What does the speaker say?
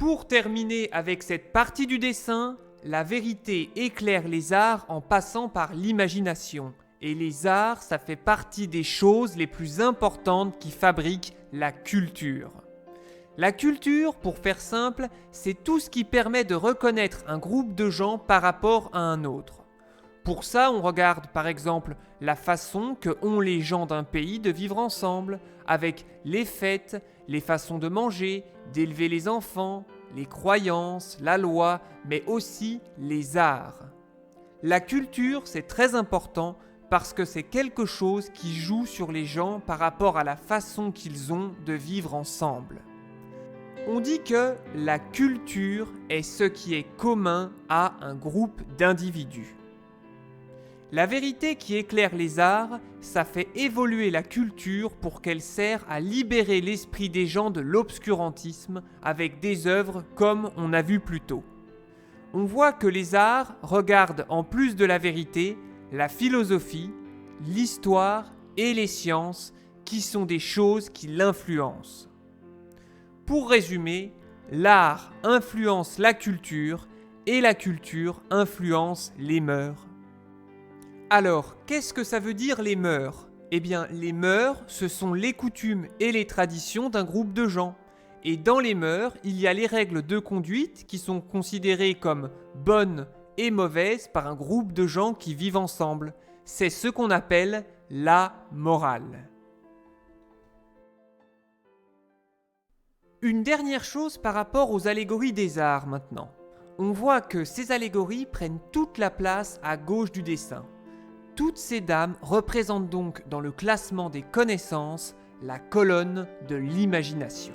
Pour terminer avec cette partie du dessin, la vérité éclaire les arts en passant par l'imagination. Et les arts, ça fait partie des choses les plus importantes qui fabriquent la culture. La culture, pour faire simple, c'est tout ce qui permet de reconnaître un groupe de gens par rapport à un autre. Pour ça, on regarde par exemple la façon que ont les gens d'un pays de vivre ensemble, avec les fêtes, les façons de manger, d'élever les enfants, les croyances, la loi, mais aussi les arts. La culture, c'est très important parce que c'est quelque chose qui joue sur les gens par rapport à la façon qu'ils ont de vivre ensemble. On dit que la culture est ce qui est commun à un groupe d'individus. La vérité qui éclaire les arts, ça fait évoluer la culture pour qu'elle sert à libérer l'esprit des gens de l'obscurantisme avec des œuvres comme on a vu plus tôt. On voit que les arts regardent en plus de la vérité, la philosophie, l'histoire et les sciences qui sont des choses qui l'influencent. Pour résumer, l'art influence la culture et la culture influence les mœurs. Alors, qu'est-ce que ça veut dire les mœurs ? Eh bien, les mœurs, ce sont les coutumes et les traditions d'un groupe de gens. Et dans les mœurs, il y a les règles de conduite qui sont considérées comme bonnes et mauvaises par un groupe de gens qui vivent ensemble. C'est ce qu'on appelle la morale. Une dernière chose par rapport aux allégories des arts maintenant. On voit que ces allégories prennent toute la place à gauche du dessin. Toutes ces dames représentent donc dans le classement des connaissances la colonne de l'imagination.